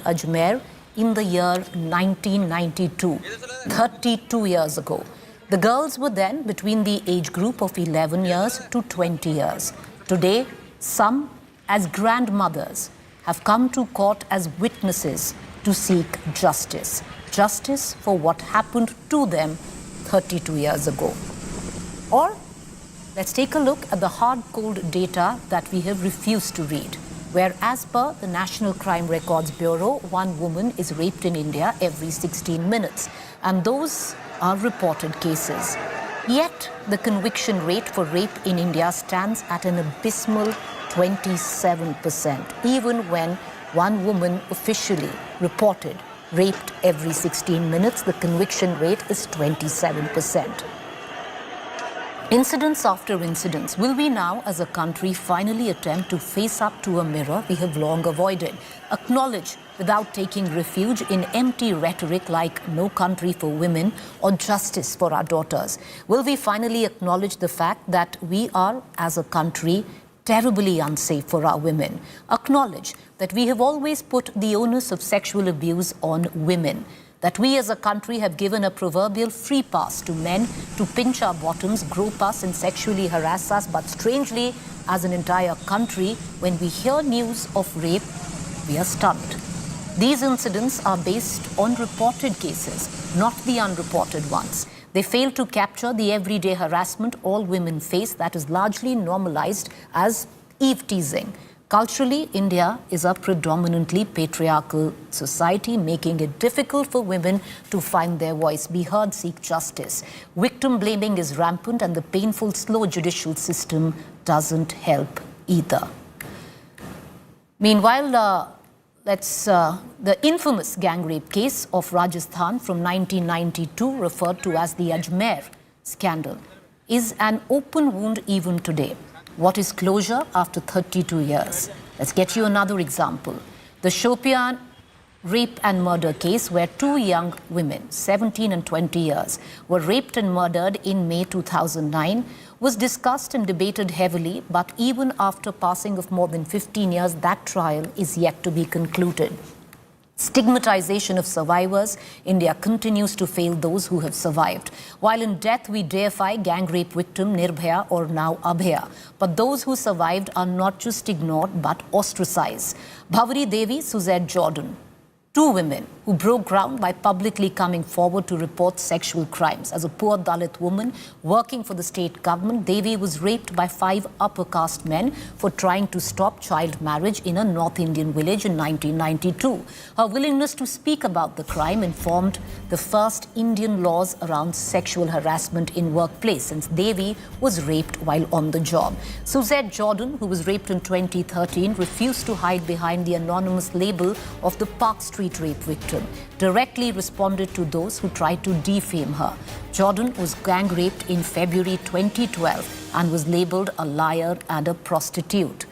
Ajmer in the year 1992, 32 years ago. The girls were then between the age group of 11 years to 20 years. Today, some, as grandmothers, have come to court as witnesses to seek justice. Justice for what happened to them 32 years ago. Or let's take a look at the hard-cold data that we have refused to read, where as per the National Crime Records Bureau, one woman is raped in India every 16 minutes. And those are reported cases. Yet the conviction rate for rape in India stands at an abysmal 27%, even when one woman officially reported raped every 16 minutes, the conviction rate is 27%. Incidents after incidents, will we now as a country finally attempt to face up to a mirror we have long avoided? Acknowledge without taking refuge in empty rhetoric like no country for women or justice for our daughters? Will we finally acknowledge the fact that we are as a country terribly unsafe for our women? Acknowledge that we have always put the onus of sexual abuse on women, that we as a country have given a proverbial free pass to men to pinch our bottoms, grope us and sexually harass us. But strangely, as an entire country, when we hear news of rape, we are stunned. These incidents are based on reported cases, not the unreported ones. They fail to capture the everyday harassment all women face that is largely normalized as eve teasing. Culturally, India is a predominantly patriarchal society, making it difficult for women to find their voice, be heard, seek justice. Victim blaming is rampant and the painful, slow judicial system doesn't help either. Meanwhile, the infamous gang rape case of Rajasthan from 1992, referred to as the Ajmer scandal, is an open wound even today. What is closure after 32 years? Let's get you another example. The Shopian rape and murder case where two young women, 17 and 20 years, were raped and murdered in May 2009 was discussed and debated heavily, but even after passing of more than 15 years, that trial is yet to be concluded. Stigmatization of survivors, India continues to fail those who have survived. While in death we deify gang rape victim Nirbhaya or now Abhaya, but those who survived are not just ignored but ostracized. Bhavri Devi, Suzette Jordan, two women who broke ground by publicly coming forward to report sexual crimes. As a poor Dalit woman working for the state government, Devi was raped by 5 upper caste men for trying to stop child marriage in a North Indian village in 1992. Her willingness to speak about the crime informed the first Indian laws around sexual harassment in workplace, since Devi was raped while on the job. Suzette Jordan, who was raped in 2013, refused to hide behind the anonymous label of the Park Street rape victim, directly responded to those who tried to defame her. Jordan was gang raped in February 2012 and was labeled a liar and a prostitute.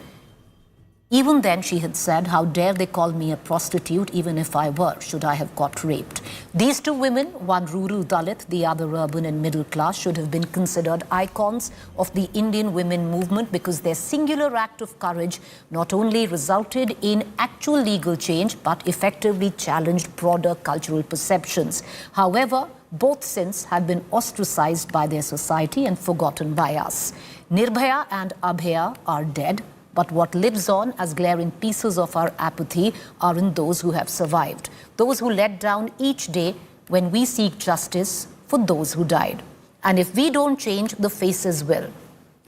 Even then, she had said, "How dare they call me a prostitute even if I were, should I have got raped?" These two women, one rural Dalit, the other urban and middle class, should have been considered icons of the Indian women movement because their singular act of courage not only resulted in actual legal change but effectively challenged broader cultural perceptions. However, both since have been ostracized by their society and forgotten by us. Nirbhaya and Abhaya are dead, but what lives on as glaring pieces of our apathy are in those who have survived, those who let down each day when we seek justice for those who died. And if we don't change, the faces will.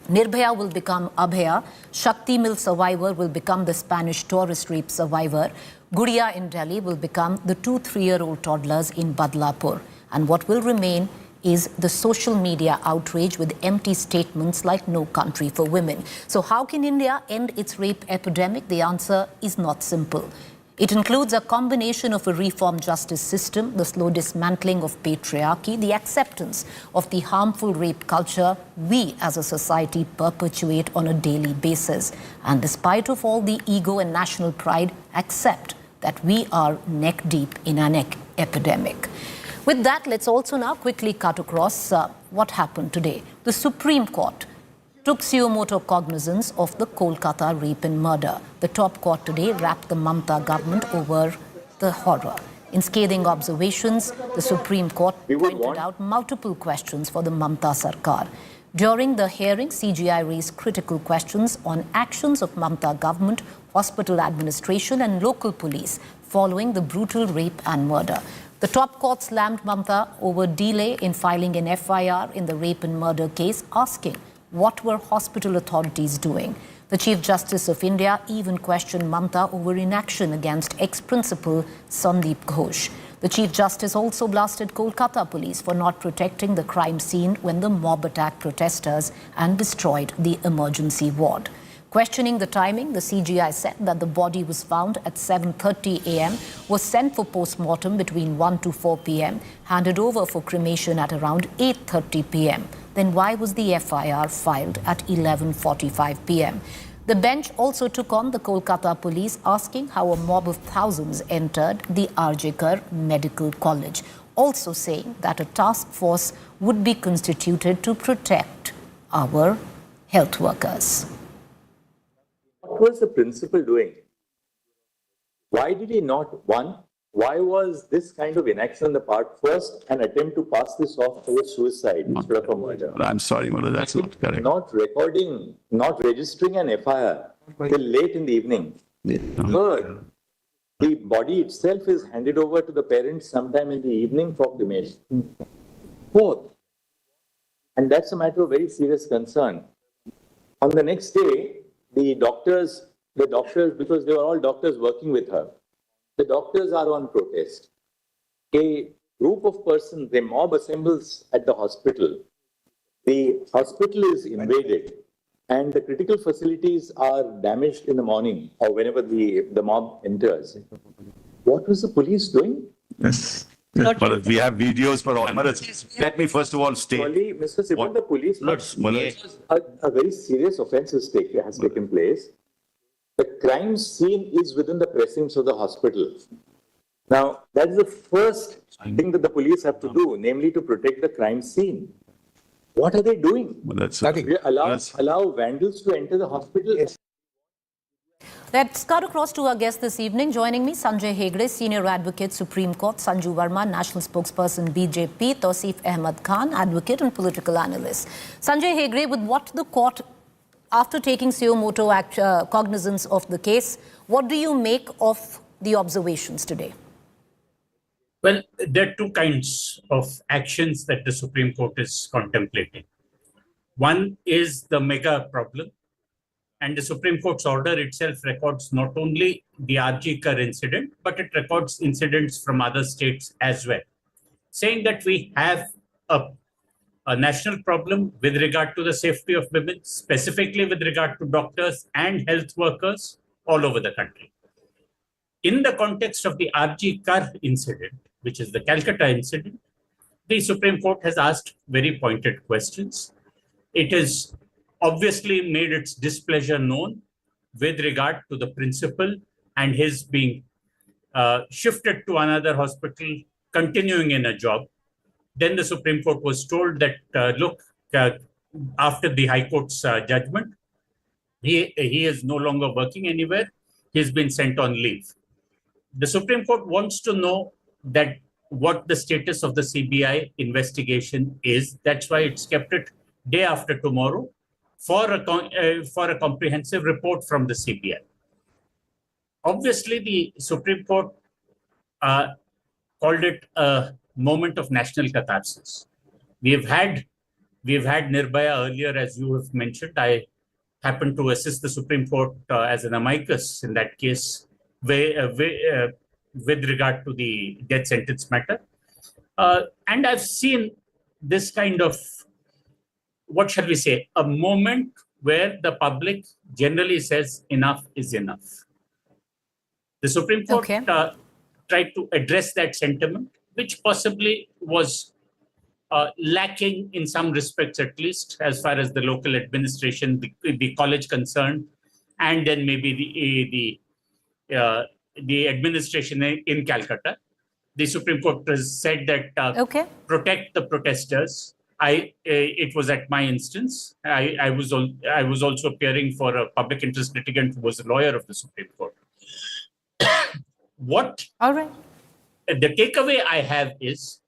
Nirbhaya will become Abhaya, Shakti Mill survivor will become the Spanish tourist rape survivor, Gudiya in Delhi will become the 2 3-year-old toddlers in Badlapur. And what will remain is the social media outrage with empty statements like no country for women. So how can India end its rape epidemic? The answer is not simple. It includes a combination of a reformed justice system, the slow dismantling of patriarchy, the acceptance of the harmful rape culture we as a society perpetuate on a daily basis. And despite of all the ego and national pride, accept that we are neck deep in an epidemic. With that, let's also now quickly cut across what happened today. The Supreme Court took suo motu cognizance of the Kolkata rape and murder. The top court today wrapped the Mamata government over the horror. In scathing observations, the Supreme Court pointed out multiple questions for the Mamta Sarkar. During the hearing, CGI raised critical questions on actions of Mamta government, hospital administration and local police following the brutal rape and murder. The top court slammed Mamta over delay in filing an FIR in the rape and murder case, asking what were hospital authorities doing. The Chief Justice of India even questioned Mamta over inaction against ex-principal Sandeep Ghosh. The Chief Justice also blasted Kolkata police for not protecting the crime scene when the mob attacked protesters and destroyed the emergency ward. Questioning the timing, the CGI said that the body was found at 7:30 a.m., was sent for post-mortem between 1 to 4 p.m., handed over for cremation at around 8:30 p.m. Then why was the FIR filed at 11:45 p.m.? The bench also took on the Kolkata police, asking how a mob of thousands entered the Arjekar Medical College, also saying that a task force would be constituted to protect our health workers. What was the principal doing? Why did he not, why was this kind of inaction on the part first an attempt to pass this off as a suicide instead of a murder? I'm sorry, Mother, that's not correct. Not recording, not registering an FIR till late in the evening. Third, the body itself is handed over to the parents sometime in the evening for cremation. Fourth, and that's a matter of very serious concern. On the next day, the doctors, because they were all doctors working with her, the doctors are on protest. A group of persons, a mob assembles at the hospital. The hospital is invaded and the critical facilities are damaged in the morning or whenever the mob enters. What was the police doing? Yes. But we have videos for all. Let me first of all state. Sorry, Mr. Sivan, the police, a very serious offense has taken place. The crime scene is within the precincts of the hospital. Now, that is the first thing that the police have to do, namely to protect the crime scene. What are they doing? Nothing. Allow vandals to enter the hospital? Yes. Let's cut across to our guest this evening. Joining me, Sanjay Hegde, Senior Advocate, Supreme Court, Sanju Verma, National Spokesperson, BJP, Tausif Ahmed Khan, Advocate and Political Analyst. Sanjay Hegde, with what the court, after taking suo moto cognizance of the case, what do you make of the observations today? Well, there are two kinds of actions that the Supreme Court is contemplating. One is the mega problem. And the Supreme Court's order itself records not only the Arjekar incident, but it records incidents from other states as well, saying that we have a national problem with regard to the safety of women, specifically with regard to doctors and health workers all over the country. In the context of the Arjekar incident, which is the Calcutta incident, the Supreme Court has asked very pointed questions. It has obviously made its displeasure known with regard to the principal and his being shifted to another hospital, continuing in a job. Then the Supreme Court was told that, after the High Court's judgment, he is no longer working anywhere. He's been sent on leave. The Supreme Court wants to know that what the status of the CBI investigation is. That's why it's kept it day after tomorrow for a comprehensive report from the CBI. Obviously, the Supreme Court called it a moment of national catharsis. We've had Nirbhaya earlier, as you have mentioned. I happened to assist the Supreme Court as an amicus in that case with regard to the death sentence matter. And I've seen this kind of, what shall we say, a moment where the public generally says enough is enough. The Supreme Court tried to address that sentiment, which possibly was lacking in some respects, at least as far as the local administration, the college concerned, and then maybe the administration in Calcutta. The Supreme Court has said that protect the protesters. It was at my instance. I was also appearing for a public interest litigant who was a lawyer of the Supreme Court. What All right. the takeaway I have is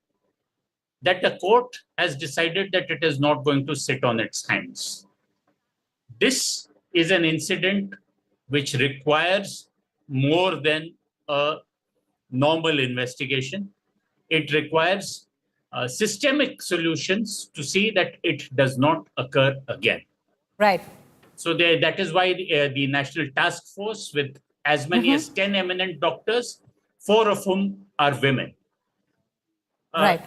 that the court has decided that it is not going to sit on its hands. This is an incident which requires more than a normal investigation. It requires systemic solutions to see that it does not occur again. Right. So that is why the National Task Force, with as many as 10 eminent doctors, 4 of whom are women. Right.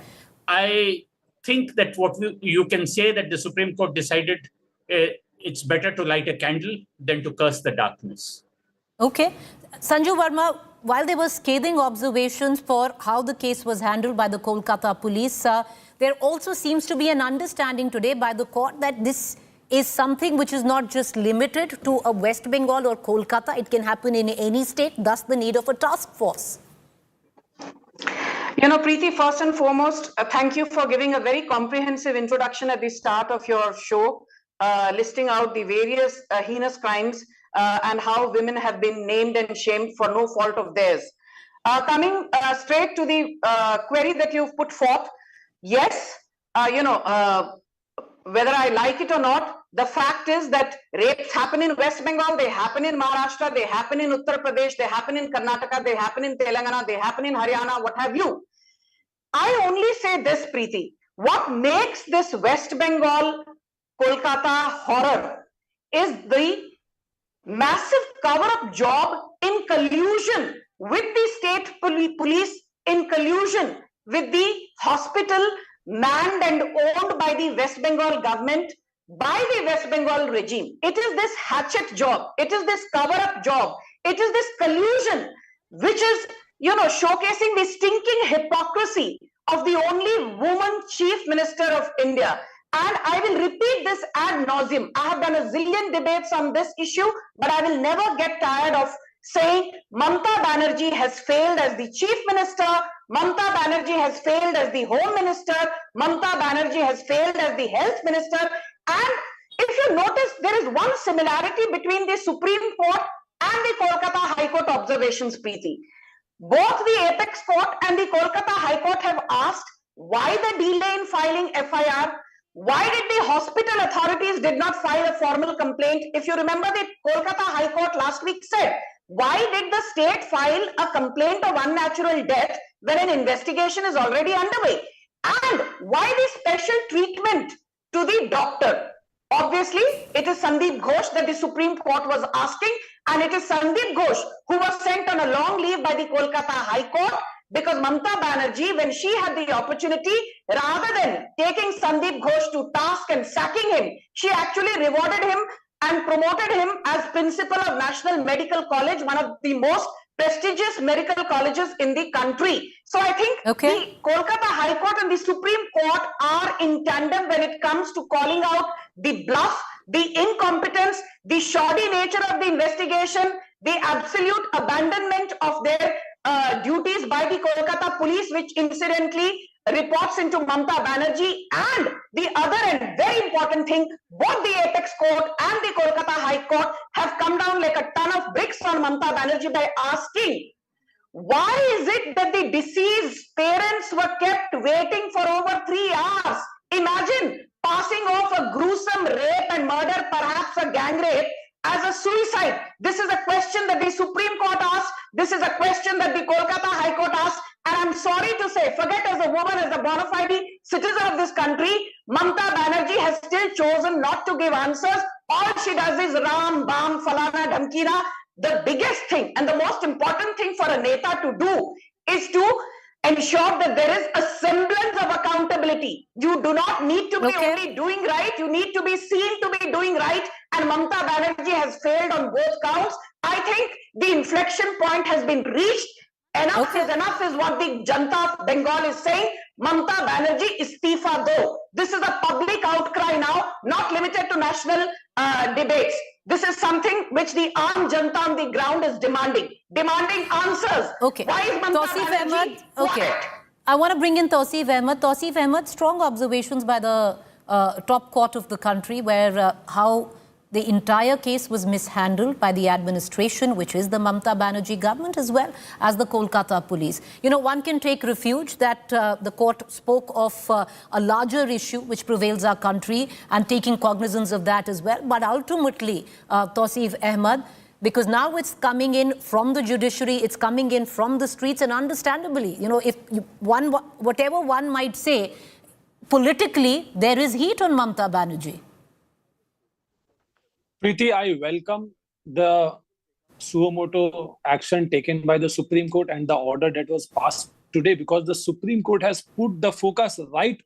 I think that you can say that the Supreme Court decided it's better to light a candle than to curse the darkness. Okay. Sanju Verma, while there were scathing observations for how the case was handled by the Kolkata police, there also seems to be an understanding today by the court that this is something which is not just limited to a West Bengal or Kolkata. It can happen in any state, thus the need of a task force. You know, Preeti, first and foremost, thank you for giving a very comprehensive introduction at the start of your show, listing out the various heinous crimes and how women have been named and shamed for no fault of theirs. Coming straight to the query that you've put forth, yes, whether I like it or not, the fact is that rapes happen in West Bengal, they happen in Maharashtra, they happen in Uttar Pradesh, they happen in Karnataka, they happen in Telangana, they happen in Haryana, what have you. I only say this, Preeti, what makes this West Bengal, Kolkata horror is the massive cover-up job in collusion with the state police, in collusion with the hospital manned and owned by the West Bengal government, by the West Bengal regime. It is this hatchet job, it is this cover-up job, it is this collusion which is, showcasing the stinking hypocrisy of the only woman chief minister of India. And I will repeat this ad nauseum. I have done a zillion debates on this issue, but I will never get tired of saying Mamata Banerjee has failed as the chief minister, Mamata Banerjee has failed as the home minister, Mamata Banerjee has failed as the health minister. And if you notice, there is one similarity between the Supreme Court and the Kolkata High Court observations, Preeti. Both the Apex Court and the Kolkata High Court have asked why the delay in filing FIR. Why did the hospital authorities did not file a formal complaint? If you remember, the Kolkata High Court last week said, why did the state file a complaint of unnatural death when an investigation is already underway? And why the special treatment to the doctor? Obviously, it is Sandeep Ghosh that the Supreme Court was asking, and it is Sandeep Ghosh who was sent on a long leave by the Kolkata High Court, because Mamata Banerjee, when she had the opportunity, rather than taking Sandeep Ghosh to task and sacking him, she actually rewarded him and promoted him as principal of National Medical College, one of the most prestigious medical colleges in the country. So I think the Kolkata High Court and the Supreme Court are in tandem when it comes to calling out the bluff, the incompetence, the shoddy nature of the investigation, the absolute abandonment of their duties by the Kolkata police, which incidentally reports into Mamata Banerjee. And the other and very important thing, both the Apex Court and the Kolkata High Court have come down like a ton of bricks on Mamata Banerjee by asking, why is it that the deceased parents were kept waiting for over 3 hours? Imagine passing off a gruesome rape and murder, perhaps a gang rape, as a suicide. This is a question that the Supreme Court asked. This is a question that the Kolkata High Court asked. And I'm sorry to say, forget as a woman, as a bona fide citizen of this country, Mamata Banerjee has still chosen not to give answers. All she does is ram, bam, falana, dhamkina. The biggest thing and the most important thing for a neta to do is to ensure that there is a semblance of accountability. You do not need to be only doing right, you need to be seen to be doing right. And Mamata Banerjee has failed on both counts. I think the inflection point has been reached. Enough is what the Janta of Bengal is saying. Mamata Banerjee istifa do. This is a public outcry now, not limited to national debates. This is something which the Aam Janta on the ground is demanding answers. Why is Mamata Banerjee quiet? I want to bring in Tausif Ahmed. Tausif Ahmed, strong observations by the top court of the country, where how the entire case was mishandled by the administration, which is the Mamata Banerjee government, as well as the Kolkata police. You know, one can take refuge that the court spoke of a larger issue which prevails our country and taking cognizance of that as well. But ultimately, Tausif Ahmed, because now it's coming in from the judiciary, it's coming in from the streets, and understandably, you know, if whatever one might say, politically, there is heat on Mamata Banerjee. Preeti, I welcome the suo motu action taken by the Supreme Court and the order that was passed today, because the Supreme Court has put the focus right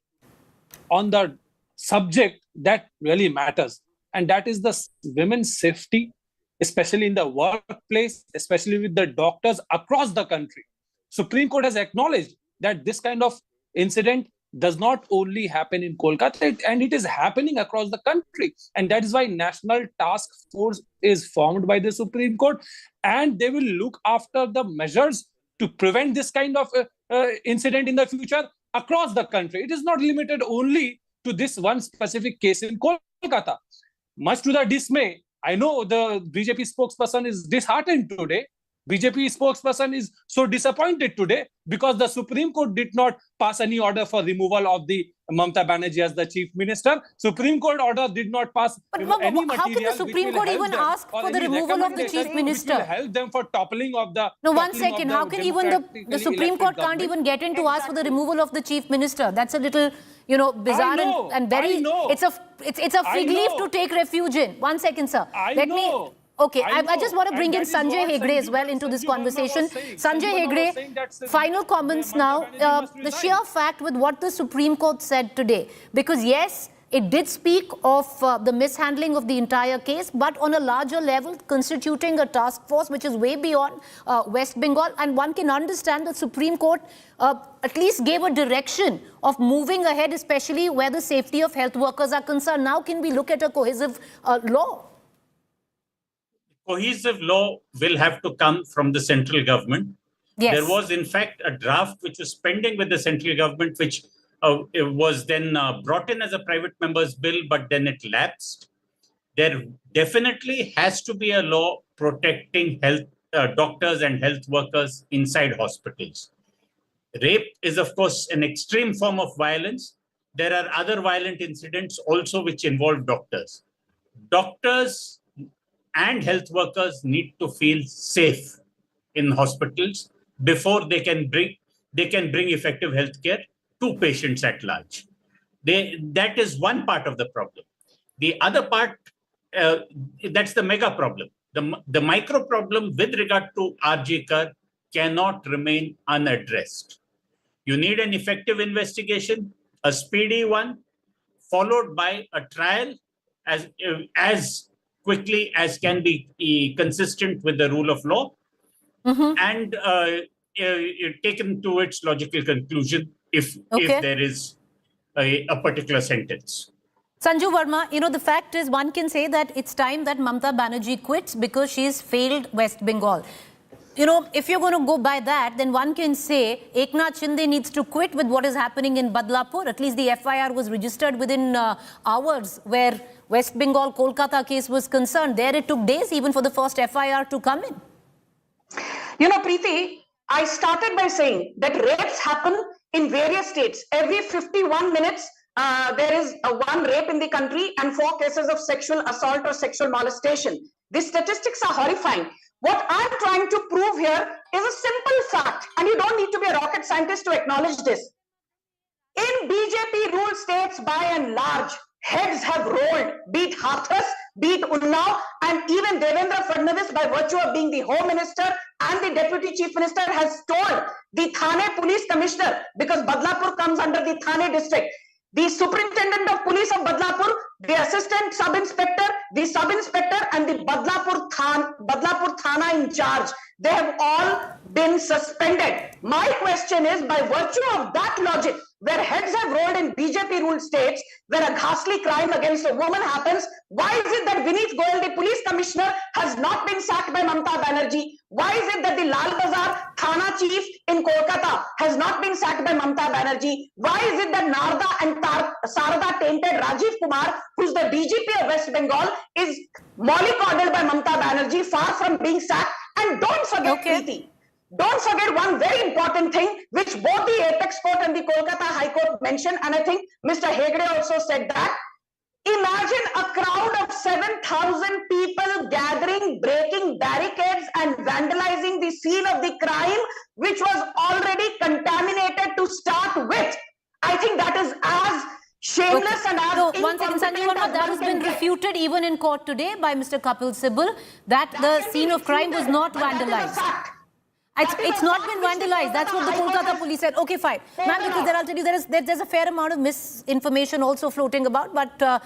on the subject that really matters. And that is the women's safety, especially in the workplace, especially with the doctors across the country. Supreme Court has acknowledged that this kind of incident does not only happen in Kolkata, and it is happening across the country. And that is why National Task Force is formed by the Supreme Court, and they will look after the measures to prevent this kind of incident in the future across the country. It is not limited only to this one specific case in Kolkata. Much to the dismay, I know the BJP spokesperson is disheartened today. BJP spokesperson is so disappointed today because the Supreme Court did not pass any order for removal of the Mamata Banerjee as the chief minister. Supreme Court order did not pass But any how can the Supreme Court even ask for the removal of the chief minister? Which will help them for toppling of the... No, one second. How can even the Supreme Court can't even get in to ask for the removal of the chief minister? That's a little, you know, bizarre and very... It's a fig leaf to take refuge in. One second, sir. Okay, I just want to bring in Sanjay Hegde as well into this conversation. Sanjay Hegde, final comments now. The sheer fact with what the Supreme Court said today, because yes, it did speak of the mishandling of the entire case, but on a larger level, constituting a task force which is way beyond West Bengal. And one can understand the Supreme Court at least gave a direction of moving ahead, especially where the safety of health workers are concerned. Now can we look at a cohesive law? Cohesive law will have to come from the central government. Yes. There was, in fact, a draft which was pending with the central government, which it was then brought in as a private member's bill, but then it lapsed. There definitely has to be a law protecting health doctors and health workers inside hospitals. Rape is, of course, an extreme form of violence. There are other violent incidents also which involve doctors. Doctors and health workers need to feel safe in hospitals before they can bring effective healthcare to patients at large. That is one part of the problem. The other part, that's the mega problem. The micro problem with regard to RG Kar cannot remain unaddressed. You need an effective investigation, a speedy one, followed by a trial as quickly as can be consistent with the rule of law, and taken to its logical conclusion if there is a particular sentence. Sanju Verma, you know, the fact is one can say that it's time that Mamata Banerjee quits because she's failed West Bengal. You know, if you're going to go by that, then one can say Eknath Shinde needs to quit with what is happening in Badlapur. At least the FIR was registered within hours where West Bengal Kolkata case was concerned. There it took days even for the first FIR to come in. You know, Preeti, I started by saying that rapes happen in various states. Every 51 minutes, there is one rape in the country and 4 cases of sexual assault or sexual molestation. These statistics are horrifying. What I'm trying to prove here is a simple fact, and you don't need to be a rocket scientist to acknowledge this. In BJP ruled states, by and large, heads have rolled, be it Hathras, be it Unnao, and even Devendra Fadnavis, by virtue of being the Home Minister and the Deputy Chief Minister, has told the Thane Police Commissioner, because Badlapur comes under the Thane district, the Superintendent of Police of Badlapur, the Assistant Sub-Inspector, the Sub-Inspector, and the Badlapur Thana in charge, they have all been suspended. My question is, by virtue of that logic, where heads have rolled in BJP-ruled states, where a ghastly crime against a woman happens, why is it that Vineet Goyal, the police commissioner, has not been sacked by Mamata Banerjee? Why is it that the Lal Bazar Thana chief in Kolkata Narda has not been sacked by Mamata Banerjee? Why is it that Narda and Sarada tainted Rajiv Kumar, who's the DGP of West Bengal, is mollycoddled by Mamata Banerjee, far from being sacked? And don't forget, Preeti, don't forget one very important thing, which both the Apex Court and the Kolkata High Court mentioned, and I think Mr. Hegde also said that. Imagine a crowd of 7,000 people gathering, breaking barricades and vandalizing the scene of the crime, which was already contaminated to start with. I think that is as shameless and as so, one second, Sanjay Roy, that has been refuted even in court today by Mr. Kapil Sibal, that the scene of crime was not vandalized. It's not been vandalized. That's what the Kolkata police said. Okay, fine. Ma'am, because I'll tell you, there's a fair amount of misinformation also floating about. But,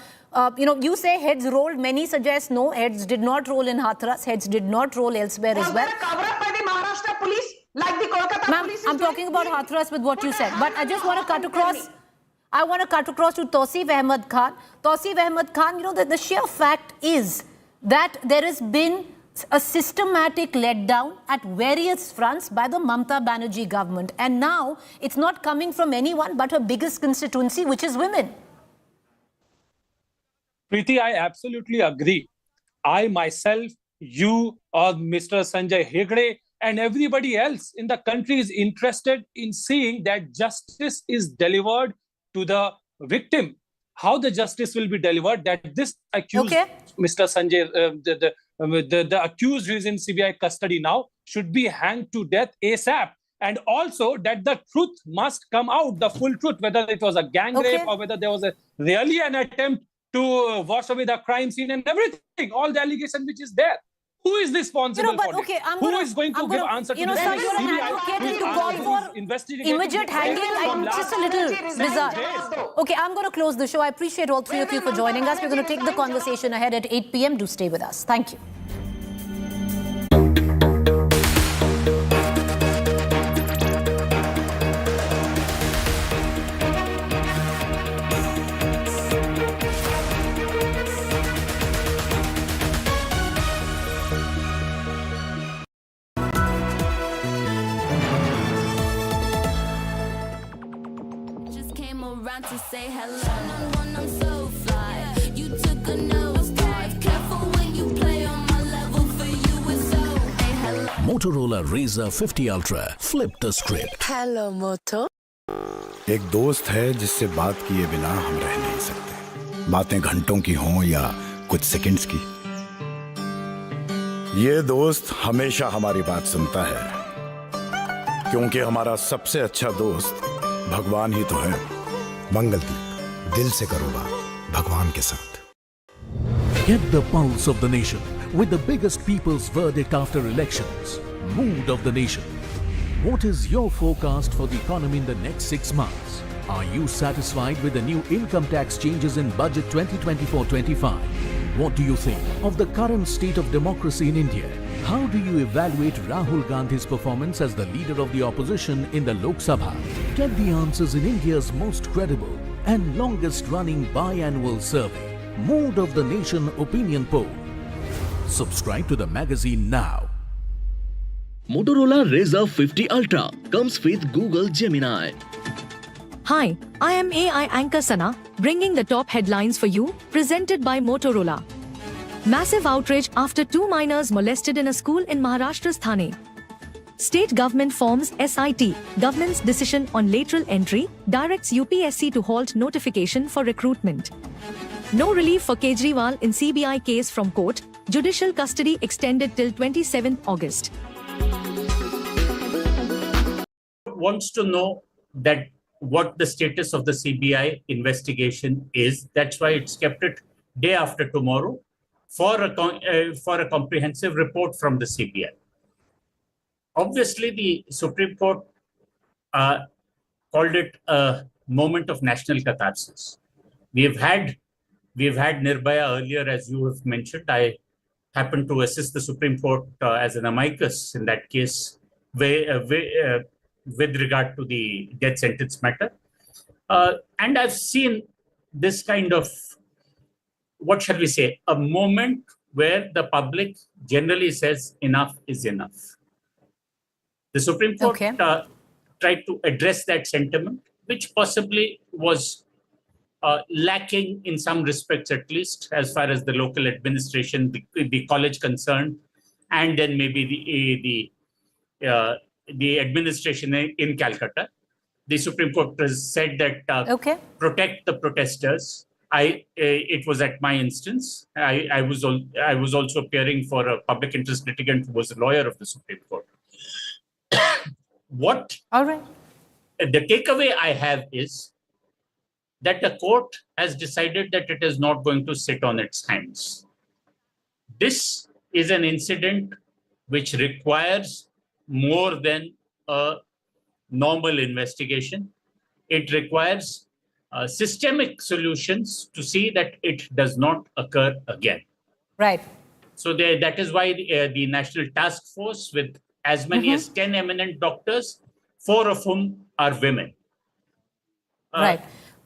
you say heads rolled. Many suggest no, heads did not roll in Hathras. Heads did not roll elsewhere as well. Was there a cover-up by the Maharashtra police, like the Kolkata police? I'm talking about Hathras with what you said. But I just want to cut across. I want to cut across to Tausif Ahmed Khan. Tausif Ahmed Khan, the sheer fact is that there has been a systematic letdown at various fronts by the Mamata Banerjee government. And now it's not coming from anyone but her biggest constituency, which is women. Preeti, I absolutely agree. I myself, you, or Mr. Sanjay Hegde, and everybody else in the country is interested in seeing that justice is delivered to the victim. How the justice will be delivered, that this accused, Mr. Sanjay, the accused who is in CBI custody now should be hanged to death ASAP. And also that the truth must come out, the full truth, whether it was a gang rape or whether there was really an attempt to wash away the crime scene and everything, all the allegation which is there. Who is responsible for it? Who is going to give answer to this? CBI to call for immediate hanging. Just a little bizarre. Okay, I'm going to close the show. I appreciate all three of you for joining us. We're going to take the conversation ahead at 8 p.m. Do stay with us. Thank you. To say hello, I'm so fly. You took a nosedive. Careful when you play on my level. For you it's so. Hey, hello. Motorola Razr 50 Ultra. Flip the script. Hello, Moto. एक दोस्त है जिससे बात किए बिना हम रह नहीं सकते। बातें घंटों की हों या कुछ सेकंड्स की। ये दोस्त हमेशा हमारी बात सुनता है, क्योंकि हमारा सबसे अच्छा दोस्त भगवान ही तो है। मंगलदीप, दिल से करो बात भगवान के साथ। Get the pulse of the nation with the biggest people's verdict after elections. Mood of the nation. What is your forecast for the economy in the next 6 months? Are you satisfied with the new income tax changes in budget 2024-25? What do you think of the current state of democracy in India? How do you evaluate Rahul Gandhi's performance as the leader of the opposition in the Lok Sabha? Get the answers in India's most credible and longest running biannual survey, Mood of the Nation Opinion Poll. Subscribe to the magazine now. Motorola Razr 50 Ultra comes with Google Gemini. Hi, I am AI anchor Sana, bringing the top headlines for you, presented by Motorola. Massive outrage after 2 minors molested in a school in Maharashtra's Thane. State government forms SIT, government's decision on lateral entry, directs UPSC to halt notification for recruitment. No relief for Kejriwal in CBI case from court, judicial custody extended till 27th August. Wants to know that what the status of the CBI investigation is. That's why it's kept it day after tomorrow for a comprehensive report from the CBI. Obviously, the Supreme Court called it a moment of national catharsis. We've had Nirbhaya earlier, as you have mentioned. I happened to assist the Supreme Court as an amicus in that case with regard to the death sentence matter. And I've seen this kind of, what shall we say, a moment where the public generally says enough is enough. The Supreme Court tried to address that sentiment, which possibly was lacking in some respects, at least as far as the local administration, the college concerned, and then maybe the administration in Calcutta. The Supreme Court has said that protect the protesters. It was at my instance. I was also appearing for a public interest litigant who was a lawyer of the Supreme Court. All right. The takeaway I have is that the court has decided that it is not going to sit on its hands. This is an incident which requires more than a normal investigation. It requires systemic solutions to see that it does not occur again. Right. So that is why the National Task Force, with as many as 10 eminent doctors, 4 of whom are women. Right.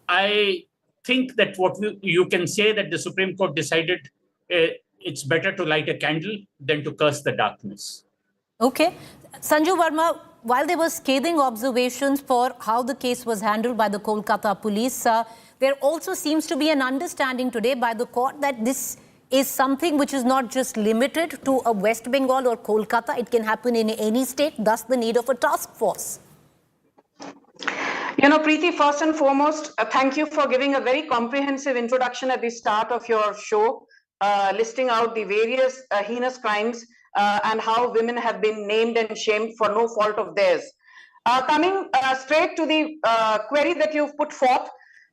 I think that what you can say that the Supreme Court decided it's better to light a candle than to curse the darkness. Okay. Sanju Verma, while there were scathing observations for how the case was handled by the Kolkata police, there also seems to be an understanding today by the court that this is something which is not just limited to a West Bengal or Kolkata. It can happen in any state, thus the need of a task force. You know, Preeti, first and foremost, thank you for giving a very comprehensive introduction at the start of your show, listing out the various heinous crimes and how women have been named and shamed for no fault of theirs. Coming straight to the query that you've put forth,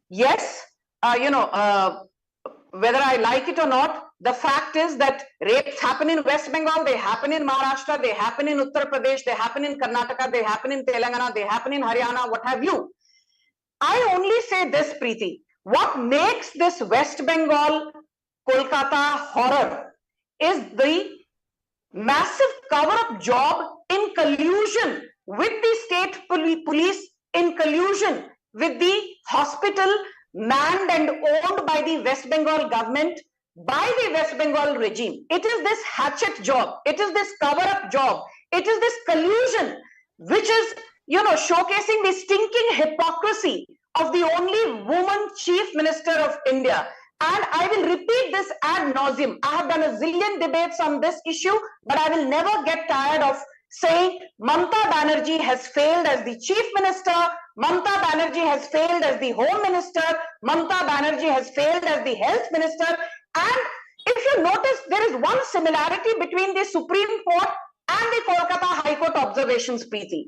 yes, whether I like it or not, the fact is that rapes happen in West Bengal, they happen in Maharashtra, they happen in Uttar Pradesh, they happen in Karnataka, they happen in Telangana, they happen in Haryana, what have you. I only say this, Preeti, what makes this West Bengal Kolkata horror is the massive cover-up job in collusion with the state police, in collusion with the hospital manned and owned by the West Bengal government, by the West Bengal regime. It is this hatchet job, it is this cover-up job, it is this collusion which is, showcasing the stinking hypocrisy of the only woman chief minister of India. And I will repeat this ad nauseum. I have done a zillion debates on this issue, but I will never get tired of saying Mamata Banerjee has failed as the chief minister, Mamata Banerjee has failed as the home minister, Mamata Banerjee has failed as the health minister. And if you notice, there is one similarity between the Supreme Court and the Kolkata High Court observations, Preeti.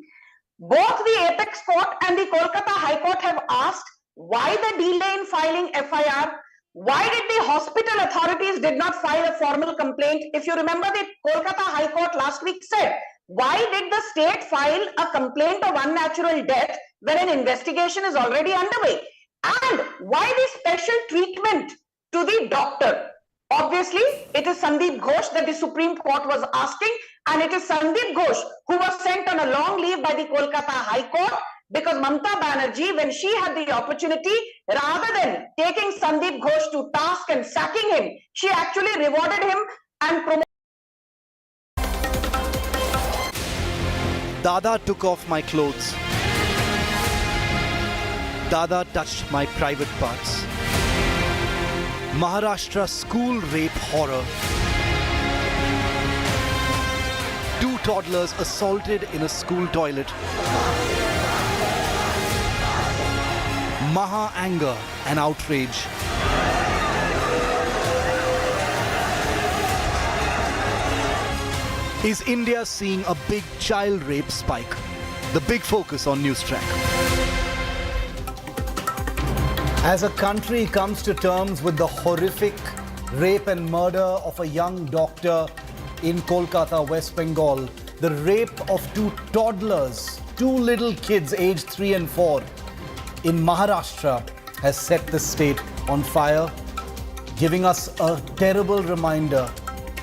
Both the Apex Court and the Kolkata High Court have asked why the delay in filing FIR. Why did the hospital authorities did not file a formal complaint? If you remember, the Kolkata High Court last week said, why did the state file a complaint of unnatural death when an investigation is already underway? And why the special treatment to the doctor? Obviously, it is Sandeep Ghosh that the Supreme Court was asking, and it is Sandeep Ghosh who was sent on a long leave by the Kolkata High Court, because Mamata Banerjee, when she had the opportunity, rather than taking Sandeep Ghosh to task and sacking him, she actually rewarded him and promoted. Dada took off my clothes. Dada touched my private parts. Maharashtra school rape horror. 2 toddlers assaulted in a school toilet. Maha anger and outrage. Is India seeing a big child rape spike? The big focus on Newstrack. As a country comes to terms with the horrific rape and murder of a young doctor in Kolkata, West Bengal, the rape of 2 toddlers, 2 little kids aged 3 and 4 in Maharashtra has set the state on fire, giving us a terrible reminder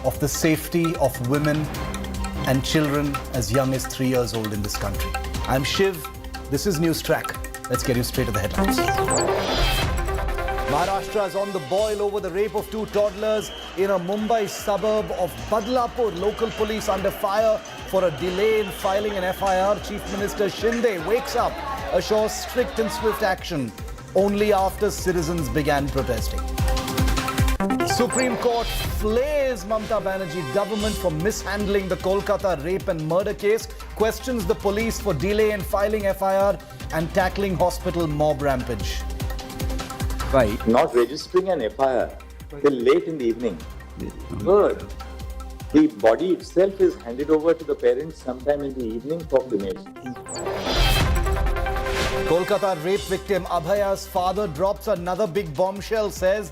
of the safety of women and children as young as 3 years old in this country. I'm Shiv. This is Newstrack. Let's get you straight to the headlines. Maharashtra is on the boil over the rape of 2 toddlers in a Mumbai suburb of Badlapur. Local police under fire for a delay in filing an FIR. Chief Minister Shinde wakes up, assures strict and swift action only after citizens began protesting. Supreme Court flays Mamata Banerjee government for mishandling the Kolkata rape and murder case, questions the police for delay in filing FIR and tackling hospital mob rampage. Right. Not registering an FIR till late in the evening. Third, the body itself is handed over to the parents sometime in the evening for cremation. Kolkata rape victim Abhaya's father drops another big bombshell, says the